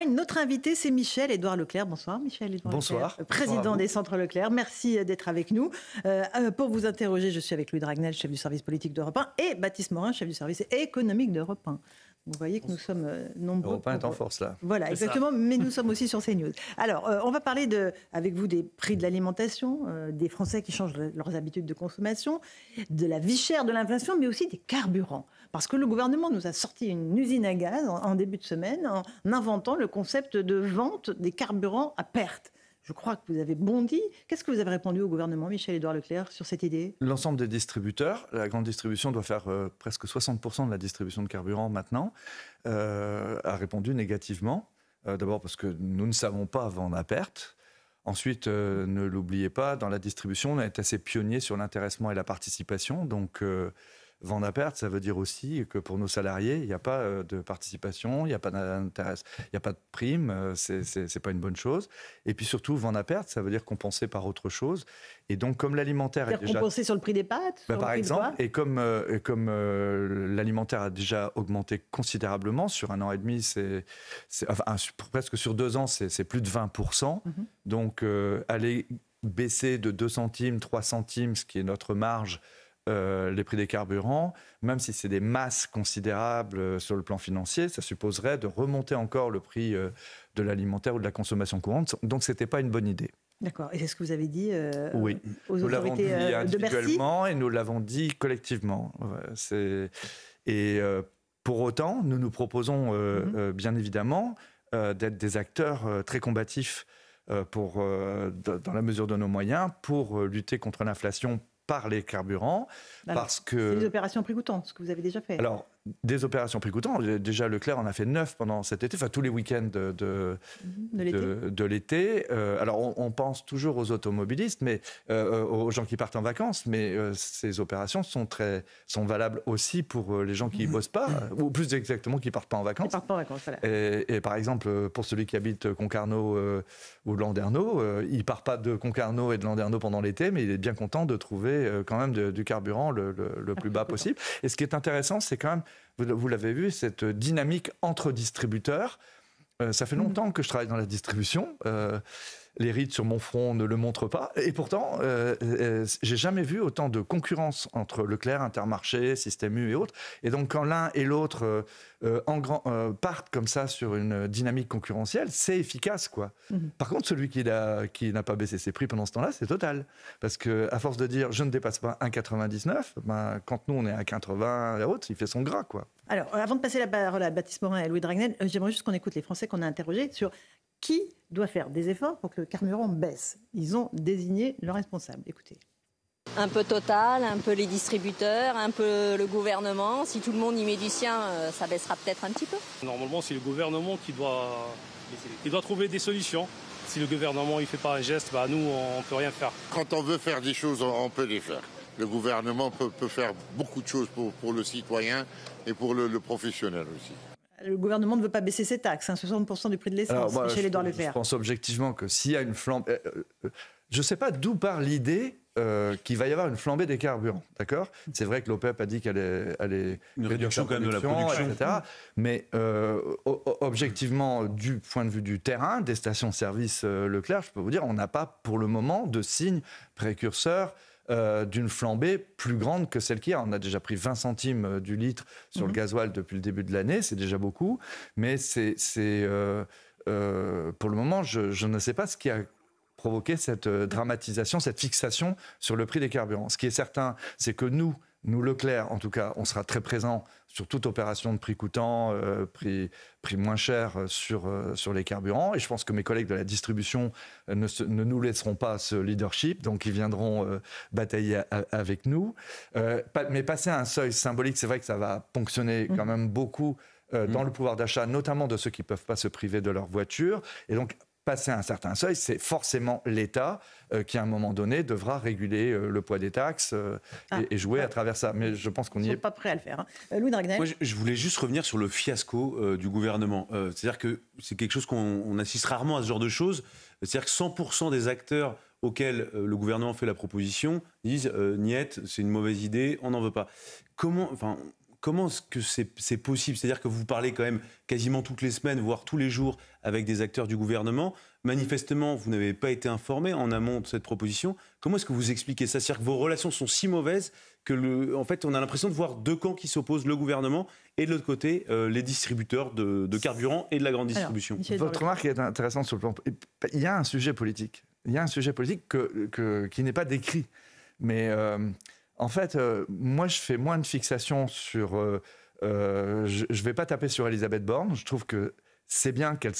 campagne. Notre invité, c'est Michel-Édouard Leclerc. Bonsoir, Michel-Édouard Bonsoir. Leclerc, président des Centres Leclerc. Merci d'être avec nous. Pour vous interroger, je suis avec Louis Dragnel, chef du service politique d'Europe 1, et Baptiste Morin, chef du service économique d'Europe 1. Vous voyez que nous sommes nombreux. Europe 1 est en force, là. Voilà, exactement, mais nous sommes aussi sur CNews. Alors, on va parler avec vous des prix de l'alimentation, des Français qui changent leurs habitudes de consommation, de la vie chère, de l'inflation, mais aussi des carburants. Parce que le gouvernement nous a sorti une usine à gaz en début de semaine en inventant le concept de vente des carburants à perte. Je crois que vous avez bondi. Qu'est-ce que vous avez répondu au gouvernement, Michel-Édouard Leclerc, sur cette idée ? L'ensemble des distributeurs, la grande distribution doit faire presque 60% de la distribution de carburant maintenant, a répondu négativement. D'abord parce que nous ne savons pas vendre à perte. Ensuite, ne l'oubliez pas, dans la distribution, on est assez pionnier sur l'intéressement et la participation. Donc, vendre à perte, ça veut dire aussi que pour nos salariés, il n'y a pas de participation, il n'y a pas d'intérêt, il n'y a pas de prime, c'est pas une bonne chose. Et puis surtout, vendre à perte, ça veut dire compenser par autre chose. Et donc, comme l'alimentaire est déjà... Compenser sur le prix des pâtes par exemple, et comme l'alimentaire a déjà augmenté considérablement, sur 1 an et demi, presque sur 2 ans, c'est plus de 20%. Donc, aller baisser de 2 centimes, 3 centimes, ce qui est notre marge, les prix des carburants, même si c'est des masses considérables sur le plan financier, ça supposerait de remonter encore le prix de l'alimentaire ou de la consommation courante. Donc, ce n'était pas une bonne idée. D'accord. Et c'est ce que vous avez dit oui. aux nous l'avons autorités dit individuellement de Bercy ? Et nous l'avons dit collectivement. Pour autant, nous nous proposons bien évidemment d'être des acteurs très combatifs dans la mesure de nos moyens pour lutter contre l'inflation par les carburants. Alors, c'est des opérations prix coûtant, ce que vous avez déjà fait. Alors, des opérations prix coûtant. Déjà, Leclerc en a fait 9 pendant cet été, enfin tous les week-ends de l'été. Alors, on pense toujours aux automobilistes, mais aux gens qui partent en vacances, mais ces opérations sont valables aussi pour les gens qui ne bossent pas, ou plus exactement qui ne partent pas en vacances. Qui partent pas en vacances, voilà. Et par exemple, pour celui qui habite Concarneau ou Landerneau, il ne part pas de Concarneau et de Landerneau pendant l'été, mais il est bien content de trouver quand même du carburant le plus bas possible. Et ce qui est intéressant, c'est quand même, vous l'avez vu, cette dynamique entre distributeurs. Ça fait longtemps que je travaille dans la distribution. Les rides sur mon front ne le montrent pas. Et pourtant, j'ai jamais vu autant de concurrence entre Leclerc, Intermarché, Système U et autres. Et donc, quand l'un et l'autre partent comme ça sur une dynamique concurrentielle, c'est efficace, quoi. Par contre, celui qui n'a pas baissé ses prix pendant ce temps-là, c'est Total. Parce qu'à force de dire « je ne dépasse pas 1,99 », quand nous, on est à 1,80 et autres, il fait son gras, quoi. Alors, avant de passer la parole à Baptiste Morin et à Louis Dragnel, j'aimerais juste qu'on écoute les Français qu'on a interrogés sur qui doit faire des efforts pour que le carburant baisse. Ils ont désigné leur responsable. Écoutez. Un peu Total, un peu les distributeurs, un peu le gouvernement. Si tout le monde y met du sien, ça baissera peut-être un petit peu. Normalement, c'est le gouvernement qui doit trouver des solutions. Si le gouvernement ne fait pas un geste, nous, on ne peut rien faire. Quand on veut faire des choses, on peut les faire. Le gouvernement peut faire beaucoup de choses pour le citoyen et pour le professionnel aussi. Le gouvernement ne veut pas baisser ses taxes, 60% du prix de l'essence, Michel-Édouard Leclerc. Je pense objectivement que s'il y a une flambée... je ne sais pas d'où part l'idée qu'il va y avoir une flambée des carburants, d'accord ? C'est vrai que l'OPEP a dit qu'elle allait réduire sa production, etc. Mais objectivement, du point de vue du terrain, des stations-service Leclerc, je peux vous dire, on n'a pas pour le moment de signe précurseur d'une flambée plus grande que celle qu'il y a. On a déjà pris 20 centimes du litre sur le gasoil depuis le début de l'année, c'est déjà beaucoup, mais pour le moment, je ne sais pas ce qui a provoqué cette dramatisation, cette fixation sur le prix des carburants. Ce qui est certain, c'est que nous, Leclerc, en tout cas, on sera très présents sur toute opération de prix coûtant, prix moins cher sur les carburants. Et je pense que mes collègues de la distribution ne nous laisseront pas ce leadership, donc ils viendront batailler avec nous. Mais passer à un seuil symbolique, c'est vrai que ça va ponctionner quand même beaucoup dans le pouvoir d'achat, notamment de ceux qui ne peuvent pas se priver de leur voiture. Et donc, passer un certain seuil, c'est forcément l'État qui, à un moment donné, devra réguler le poids des taxes et jouer à travers ça. Mais je pense qu'on n'y est pas prêt à le faire. Louis Dragnel. Moi, je voulais juste revenir sur le fiasco du gouvernement. C'est-à-dire que c'est quelque chose qu'on assiste rarement à ce genre de choses. C'est-à-dire que 100% des acteurs auxquels le gouvernement fait la proposition disent « niet, c'est une mauvaise idée, on n'en veut pas ». comment est-ce que c'est possible? C'est-à-dire que vous parlez quand même quasiment toutes les semaines, voire tous les jours, avec des acteurs du gouvernement. Manifestement, vous n'avez pas été informé en amont de cette proposition. Comment est-ce que vous expliquez ça? C'est-à-dire que vos relations sont si mauvaises que, en fait, on a l'impression de voir deux camps qui s'opposent, le gouvernement et de l'autre côté, les distributeurs de carburant et de la grande distribution. Alors, votre remarque est intéressante sur le plan. Il y a un sujet politique. Il y a un sujet politique qui n'est pas décrit. Mais en fait, moi, je fais moins de fixation sur... je ne vais pas taper sur Elisabeth Borne. Je trouve que c'est bien qu'elle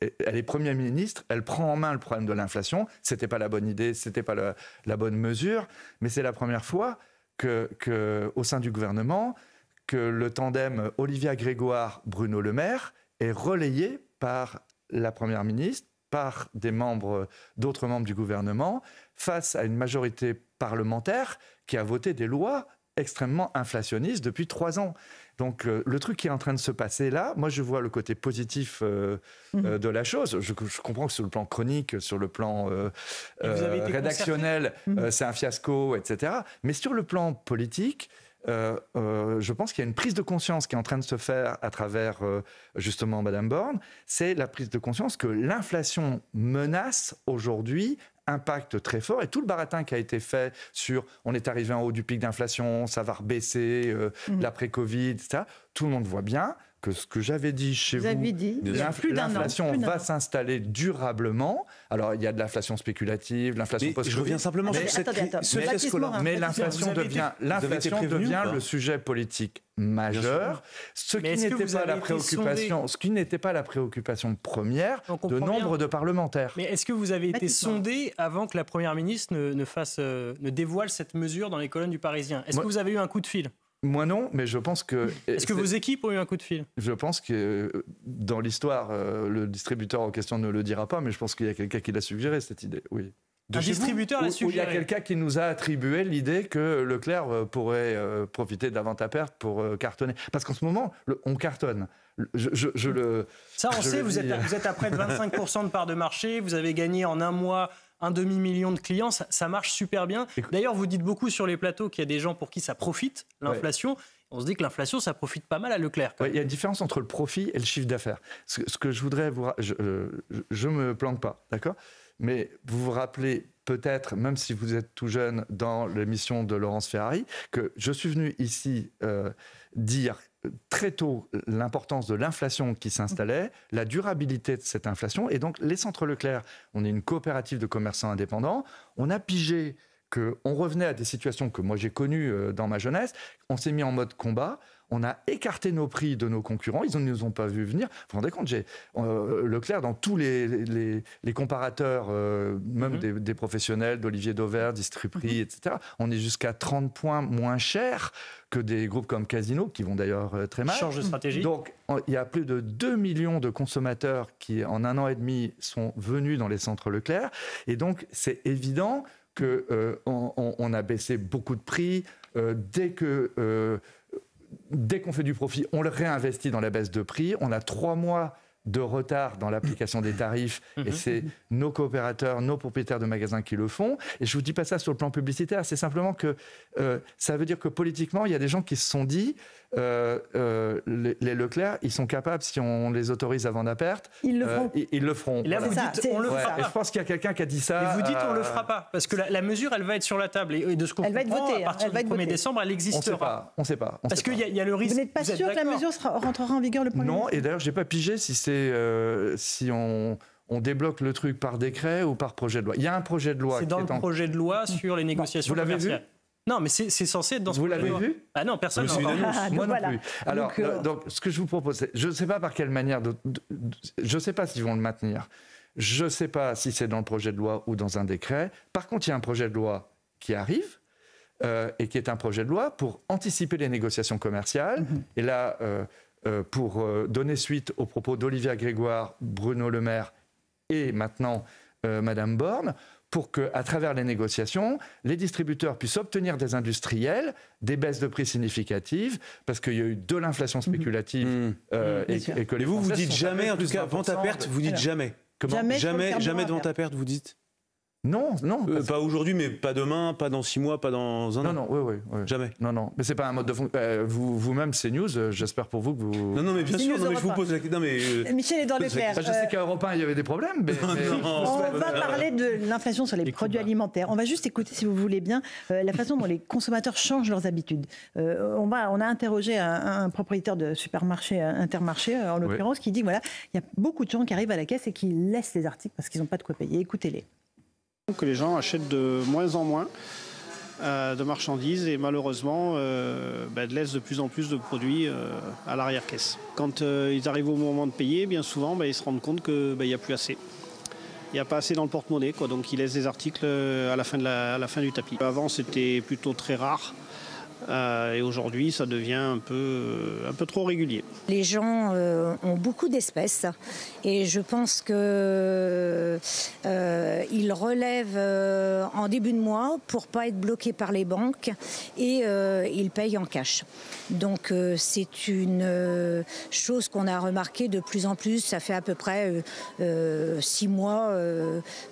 est Première ministre, elle prend en main le problème de l'inflation. Ce n'était pas la bonne idée, ce n'était pas la bonne mesure. Mais c'est la première fois qu'au sein du gouvernement, que le tandem Olivia Grégoire-Bruno Le Maire est relayé par la Première ministre, par d'autres membres du gouvernement, face à une majorité parlementaire qui a voté des lois extrêmement inflationnistes depuis 3 ans. Donc le truc qui est en train de se passer là, moi je vois le côté positif de la chose. Je comprends que sur le plan chronique, sur le plan rédactionnel, c'est un fiasco, etc. Mais sur le plan politique, je pense qu'il y a une prise de conscience qui est en train de se faire à travers justement Madame Borne. C'est la prise de conscience que l'inflation menace aujourd'hui, impact très fort, et tout le baratin qui a été fait sur on est arrivé en haut du pic d'inflation, ça va rebaisser l'après-Covid, etc. Tout le monde voit bien que ce que j'avais dit chez vous, l'inflation va s'installer durablement. Alors, il y a de l'inflation spéculative, l'inflation post-Covid. Je reviens simplement sur ce fiasco-là. Mais l'inflation devient le sujet politique majeur, ce qui n'était pas la préoccupation première de nombre de parlementaires. Mais est-ce que vous avez été sondé avant que la Première ministre ne dévoile cette mesure dans les colonnes du Parisien? Est-ce que vous avez eu un coup de fil? Moi non, mais je pense que... Est-ce que vos équipes ont eu un coup de fil? Je pense que dans l'histoire, le distributeur en question ne le dira pas, mais je pense qu'il y a quelqu'un qui l'a suggéré, cette idée, oui. Un distributeur l'a suggéré. Il y a quelqu'un qui nous a attribué l'idée que Leclerc pourrait profiter de la vente à perte pour cartonner. Parce qu'en ce moment, on cartonne. Ça, on sait, vous êtes à près de 25% de part de marché, vous avez gagné en un mois 1,5 million de clients, ça marche super bien. D'ailleurs, vous dites beaucoup sur les plateaux qu'il y a des gens pour qui ça profite, l'inflation. Ouais. On se dit que l'inflation, ça profite pas mal à Leclerc. Ouais, il y a une différence entre le profit et le chiffre d'affaires. Ce que je voudrais vous... Je me planque pas, d'accord? Mais vous vous rappelez peut-être, même si vous êtes tout jeune, dans l'émission de Laurence Ferrari, que je suis venu ici dire très tôt l'importance de l'inflation qui s'installait, la durabilité de cette inflation. Et donc, les centres Leclerc, on est une coopérative de commerçants indépendants, on a pigé qu'on revenait à des situations que moi j'ai connues dans ma jeunesse, on s'est mis en mode combat, on a écarté nos prix de nos concurrents, ils ne nous ont pas vu venir. Vous vous rendez compte, Leclerc, dans tous les comparateurs, même des professionnels, d'Olivier Dauvert, Distriprix, etc., on est jusqu'à 30 points moins cher que des groupes comme Casino, qui vont d'ailleurs très mal. Change de stratégie. Donc, il y a plus de 2 millions de consommateurs qui, en 1 an et demi, sont venus dans les centres Leclerc. Et donc, c'est évident qu'on a baissé beaucoup de prix. Dès qu'on fait du profit, on le réinvestit dans la baisse de prix. On a 3 mois de retard dans l'application des tarifs et c'est nos coopérateurs, nos propriétaires de magasins qui le font. Et je ne vous dis pas ça sur le plan publicitaire, c'est simplement que ça veut dire que politiquement, il y a des gens qui se sont dit les Leclerc, ils sont capables, si on les autorise à vendre à perte, ils le feront. Et là, vous dites, on le fera pas. Et je pense qu'il y a quelqu'un qui a dit ça. Et vous dites, on le fera pas. Parce que la mesure, elle va être sur la table. Et de ce qu'on comprend, à partir du 1er décembre, elle existera. On ne sait pas. Parce qu'il y a le risque. Vous n'êtes pas sûr que la mesure rentrera en vigueur le 1er décembre? Non, et d'ailleurs, je n'ai pas pigé si on débloque le truc par décret ou par projet de loi. Il y a un projet de loi. C'est dans le projet de loi sur les négociations commerciales. Vous l'avez vu? Non, mais c'est censé être dans ce projet de loi. Vous l'avez vu? Ah non, personne n'a vu. Moi non plus. Alors, donc, ce que je vous propose, c'est, je ne sais pas par quelle manière, je ne sais pas s'ils vont le maintenir. Je ne sais pas si c'est dans le projet de loi ou dans un décret. Par contre, il y a un projet de loi qui arrive et qui est un projet de loi pour anticiper les négociations commerciales. Et là, pour donner suite aux propos d'Olivia Grégoire, Bruno Le Maire et maintenant Madame Borne, pour qu'à travers les négociations, les distributeurs puissent obtenir des industriels des baisses de prix significatives, parce qu'il y a eu de l'inflation spéculative. Et que vous dites jamais, en tout cas, vente à perte, vous dites jamais. Comment? Jamais de vente à perte, vous dites? Non. Pas aujourd'hui, mais pas demain, pas dans 6 mois, pas dans un an. Non, oui. Jamais. Non. Mais c'est pas un mode de fonction. Vous-même, CNews, j'espère pour vous que vous. Non, mais bien sûr, je vous pose la question. Michel Edouard Leclerc. Je sais qu'à Europe 1, il y avait des problèmes, mais on va parler de l'inflation sur les produits alimentaires. On va juste écouter, si vous voulez bien, la façon dont les consommateurs changent leurs habitudes. On a interrogé un propriétaire de supermarché, Intermarché, en l'occurrence, qui dit que voilà, il y a beaucoup de gens qui arrivent à la caisse et qui laissent les articles parce qu'ils n'ont pas de quoi payer. Écoutez-les. Que les gens achètent de moins en moins de marchandises et malheureusement laissent de plus en plus de produits à l'arrière-caisse. Quand ils arrivent au moment de payer, bien souvent, ils se rendent compte qu'il n'y a plus assez. Il n'y a pas assez dans le porte-monnaie, donc ils laissent des articles à la fin du tapis. Avant, c'était plutôt très rare. Et aujourd'hui, ça devient un peu trop régulier. Les gens ont beaucoup d'espèces et je pense qu'ils relèvent en début de mois pour ne pas être bloqués par les banques et ils payent en cash. Donc c'est une chose qu'on a remarqué de plus en plus. Ça fait à peu près 6 mois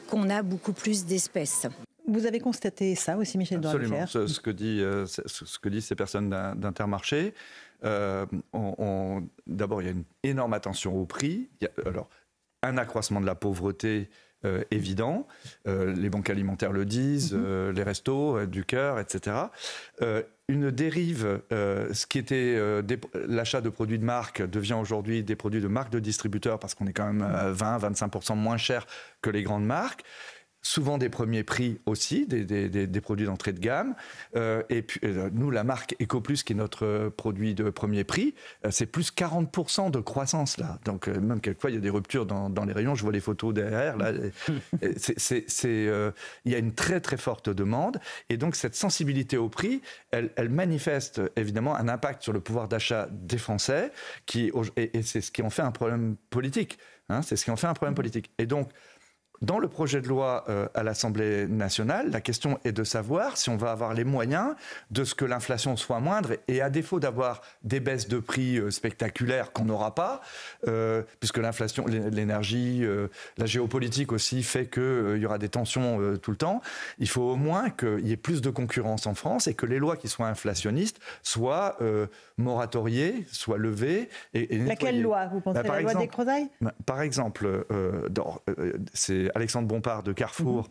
qu'on a beaucoup plus d'espèces. Vous avez constaté ça aussi, Michel Edouard Leclerc? Absolument. Ce que disent ces personnes d'Intermarché. D'abord, il y a une énorme attention au prix. Il y a, alors, un accroissement de la pauvreté évident. Les banques alimentaires le disent, les restos du cœur, etc. Une dérive, ce qui était l'achat de produits de marque devient aujourd'hui des produits de marque de distributeurs parce qu'on est quand même 20-25% moins cher que les grandes marques. Souvent des premiers prix aussi, des produits d'entrée de gamme. Et puis, nous, la marque EcoPlus, qui est notre produit de premier prix, c'est plus 40% de croissance, là. Donc, même quelquefois, il y a des ruptures dans les rayons. Je vois les photos derrière, là. Il y a une très, très forte demande. Et donc, cette sensibilité au prix, elle manifeste, évidemment, un impact sur le pouvoir d'achat des Français, et c'est ce qui en fait un problème politique. C'est ce qui en fait un problème politique. Et donc, dans le projet de loi à l'Assemblée nationale, la question est de savoir si on va avoir les moyens de ce que l'inflation soit moindre et à défaut d'avoir des baisses de prix spectaculaires qu'on n'aura pas, puisque l'inflation, l'énergie, la géopolitique aussi fait qu'il y aura des tensions tout le temps, il faut au moins qu'il y ait plus de concurrence en France et que les lois qui soient inflationnistes soient moratoriées, soient levées. Laquelle loi? Vous pensez à la loi des Crozailles? Par exemple, c'est Alexandre Bompard de Carrefour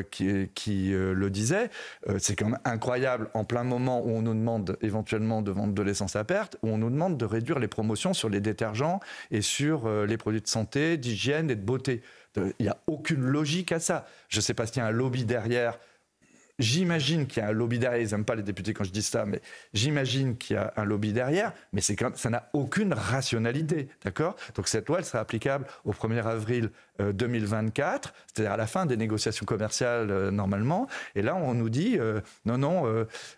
qui le disait. C'est quand même incroyable en plein moment où on nous demande éventuellement de vendre de l'essence à perte, où on nous demande de réduire les promotions sur les détergents et sur les produits de santé, d'hygiène et de beauté. Il n'y a aucune logique à ça. Je ne sais pas s'il y a un lobby derrière. J'imagine qu'il y a un lobby derrière, ils n'aiment pas les députés quand je dis ça, mais j'imagine qu'il y a un lobby derrière, mais ça n'a aucune rationalité, d'accord? Donc cette loi, elle sera applicable au 1er avril 2024, c'est-à-dire à la fin des négociations commerciales normalement, et là on nous dit,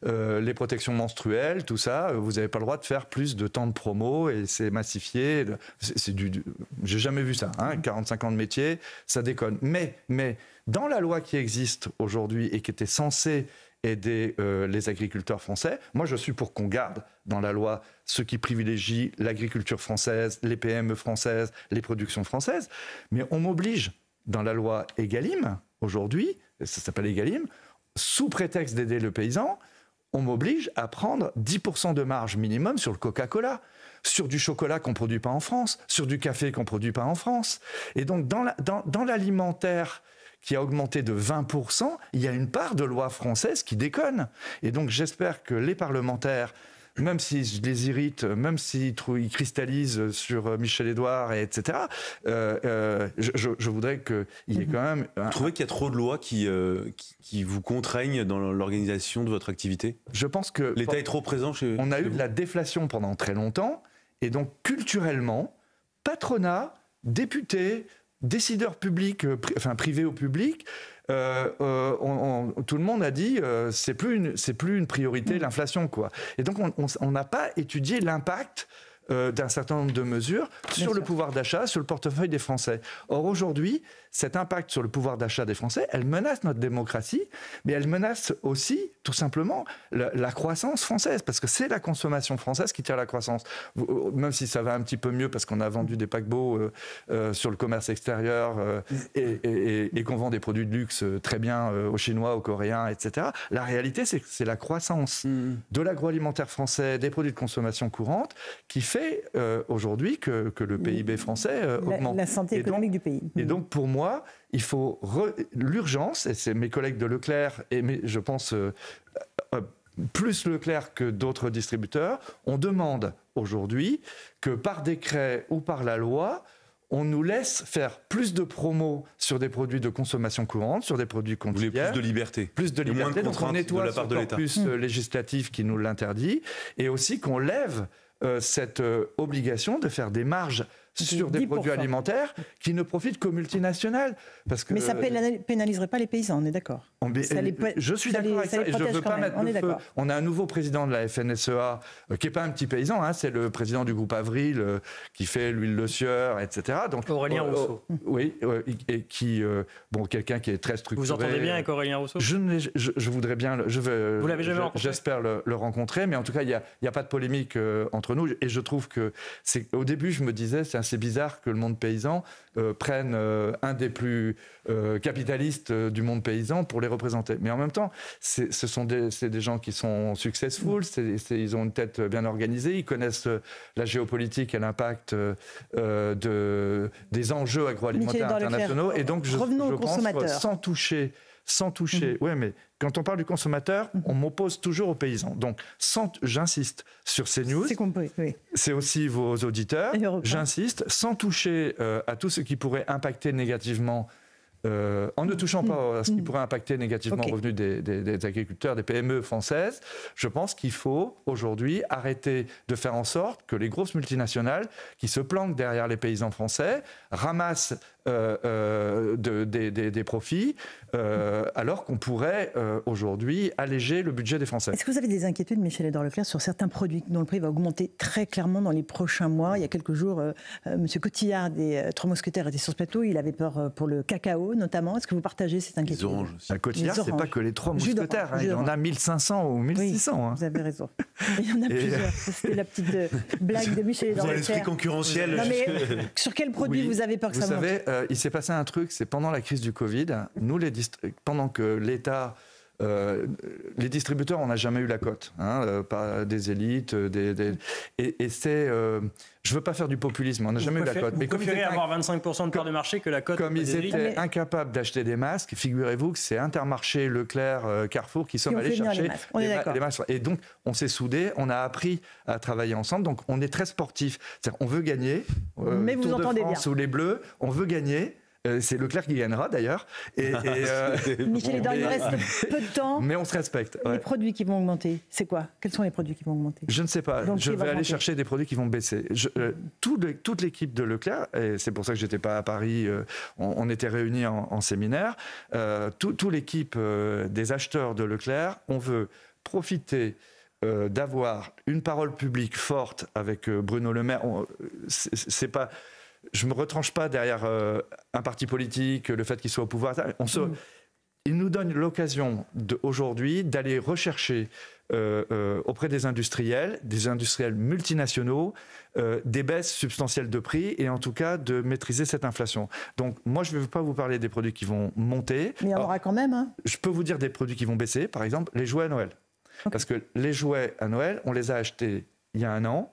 les protections menstruelles, tout ça, vous n'avez pas le droit de faire plus de temps de promo, et c'est massifié, j'ai jamais vu ça, 45 ans de métier, ça déconne. Mais dans la loi qui existe aujourd'hui et qui était censée aider les agriculteurs français, moi je suis pour qu'on garde dans la loi ce qui privilégie l'agriculture française, les PME françaises, les productions françaises, mais on m'oblige dans la loi Egalim, aujourd'hui, ça s'appelle Egalim, sous prétexte d'aider le paysan, on m'oblige à prendre 10% de marge minimum sur le Coca-Cola, sur du chocolat qu'on ne produit pas en France, sur du café qu'on ne produit pas en France. Et donc dans l'alimentaire qui a augmenté de 20%, il y a une part de loi française qui déconne. Et donc j'espère que les parlementaires, même si je les irrite, même s'ils cristallisent sur Michel Edouard, etc., je voudrais qu'il y ait quand même... Vous trouvez qu'il y a trop de lois qui vous contraignent dans l'organisation de votre activité? Je pense que... L'État est trop présent chez... On a eu de la déflation pendant très longtemps, et donc culturellement, patronat, députés, décideurs publics, privés ou publics, tout le monde a dit c'est plus une priorité l'inflation, quoi. Et donc on n'a pas étudié l'impact d'un certain nombre de mesures sur le pouvoir d'achat, sur le portefeuille des Français. Or, aujourd'hui, cet impact sur le pouvoir d'achat des Français, elle menace notre démocratie, mais elle menace aussi, tout simplement, la croissance française, parce que c'est la consommation française qui tire la croissance. Même si ça va un petit peu mieux, parce qu'on a vendu des paquebots sur le commerce extérieur et qu'on vend des produits de luxe très bien aux Chinois, aux Coréens, etc. La réalité, c'est que c'est la croissance de l'agroalimentaire français, des produits de consommation courante, qui fait aujourd'hui que le PIB français augmente. La santé économique du pays. Et donc, pour moi, il faut l'urgence, et c'est mes collègues de Leclerc, je pense plus Leclerc que d'autres distributeurs, on demande aujourd'hui que par décret ou par la loi, on nous laisse faire plus de promos sur des produits de consommation courante, sur des produits quotidiens. Vous voulez plus de liberté. Plus de liberté, moins de donc on nettoie ce corpus législatif qui nous l'interdit, et aussi qu'on lève cette obligation de faire des marges sur des produits alimentaires qui ne profitent qu'aux multinationales. Parce que, mais ça ne pénaliserait pas les paysans, on est d'accord. Je suis d'accord avec ça, et je ne veux pas mettre le feu. On a un nouveau président de la FNSEA, qui n'est pas un petit paysan, hein, c'est le président du groupe Avril, qui fait l'huile de sieur, etc. Donc, Aurélien Rousseau. Oui, et qui, quelqu'un qui est très structuré. Vous entendez bien avec Aurélien Rousseau? Je voudrais bien, vous l'avez jamais rencontré? J'espère le rencontrer, mais en tout cas, il n'y a pas de polémique entre nous, et je trouve que, au début, je me disais, c'est assez bizarre que le monde paysan prenne un des plus capitalistes du monde paysan pour les représenter. Mais en même temps, c'est des gens qui sont successful, ils ont une tête bien organisée, ils connaissent la géopolitique et l'impact des enjeux agroalimentaires internationaux. Et donc, je pense, sans toucher. Ouais, mais quand on parle du consommateur, on m'oppose toujours aux paysans. Donc, j'insiste sur CNews. C'est compris, oui. C'est aussi vos auditeurs. J'insiste, sans toucher à tout ce qui pourrait impacter négativement, en ne touchant pas à ce qui pourrait impacter négativement le revenu des agriculteurs, des PME françaises. Je pense qu'il faut aujourd'hui arrêter de faire en sorte que les grosses multinationales qui se planquent derrière les paysans français ramassent des profits, alors qu'on pourrait aujourd'hui alléger le budget des Français. Est-ce que vous avez des inquiétudes, Michel-Édouard Leclerc, sur certains produits dont le prix va augmenter très clairement dans les prochains mois? Il y a quelques jours, M. Cotillard des Trois Mousquetaires était sur ce plateau, il avait peur pour le cacao notamment. Est-ce que vous partagez cette inquiétude? Les oranges aussi. Cotillard, c'est pas que les Trois Mousquetaires, il y en a 1500 ou 1600. Oui, vous avez raison. Il y en a plusieurs. C'était la petite blague de Michel-Édouard Leclerc. Vous avez l'esprit concurrentiel. Non, mais sur quel produit vous avez peur que ça monte? Vous savez, il s'est passé un truc, c'est pendant la crise du Covid, pendant que l'État, les distributeurs, on n'a jamais eu la cote, pas des élites, et c'est, je veux pas faire du populisme, on n'a jamais eu la cote. Mais vous préférez avoir 25% de part de marché que la cote? Comme ils étaient incapables d'acheter des masques, figurez-vous que c'est Intermarché, Leclerc, Carrefour qui sont allés chercher les masques. Et donc, on s'est soudés, on a appris à travailler ensemble, donc on est très sportif. On veut gagner, mais vous Tour de entendez France bien. ou les Bleus, on veut gagner. C'est Leclerc qui gagnera d'ailleurs. Michel-Édouard, il reste peu de temps. Mais on se respecte. Les produits qui vont augmenter, c'est quoi? Quels sont les produits qui vont augmenter? Je ne sais pas. Donc, je vais aller chercher des produits qui vont baisser. Toute l'équipe de Leclerc, et c'est pour ça que j'étais pas à Paris, on était réunis en séminaire, toute l'équipe des acheteurs de Leclerc, on veut profiter d'avoir une parole publique forte avec Bruno Le Maire. C'est pas... Je ne me retranche pas derrière un parti politique, le fait qu'il soit au pouvoir. Il nous donne l'occasion aujourd'hui d'aller rechercher auprès des industriels multinationaux, des baisses substantielles de prix et en tout cas de maîtriser cette inflation. Donc moi, je ne vais pas vous parler des produits qui vont monter. Mais il y en aura quand même. Hein. Je peux vous dire des produits qui vont baisser, par exemple les jouets à Noël. Okay. Parce que les jouets à Noël, on les a achetés il y a 1 an.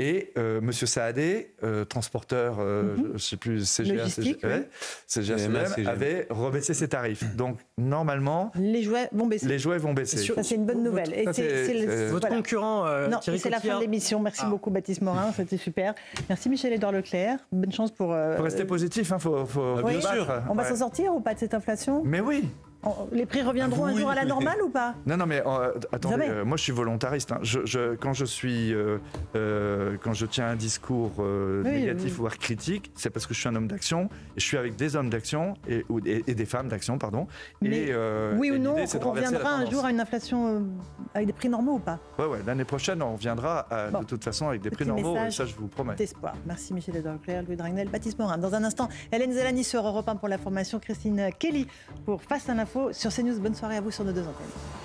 Et M. Saadé, transporteur, je ne sais plus, CGA-CGM, avait rebaissé ses tarifs. Donc, normalement... Les jouets vont baisser. Les jouets vont baisser. Ça, c'est une bonne nouvelle. Votre concurrent, non, c'est la fin de l'émission. Merci beaucoup, Baptiste Morin. C'était super. Merci, Michel-Édouard Leclerc. Bonne chance pour... Il faut rester positif. Faut bien sûr. On va s'en sortir ou pas de cette inflation? Mais oui. Les prix reviendront un jour à la normale ou pas? Non, mais attendez, moi je suis volontariste. Hein. Quand je tiens un discours négatif voire critique, c'est parce que je suis un homme d'action et je suis avec des hommes d'action et des femmes d'action, pardon. Mais oui ou non, on reviendra un jour à une inflation avec des prix normaux ou pas? Ouais, l'année prochaine on reviendra de toute façon avec des prix normaux, et ça je vous promets. D'espoir. Merci Michel-Édouard Leclerc, Louis Dragnel, Baptiste Morin. Dans un instant, Hélène Zellani sur Europe 1 pour l'information, Christine Kelly pour Face à l'info sur CNews. Bonne soirée à vous sur nos deux antennes.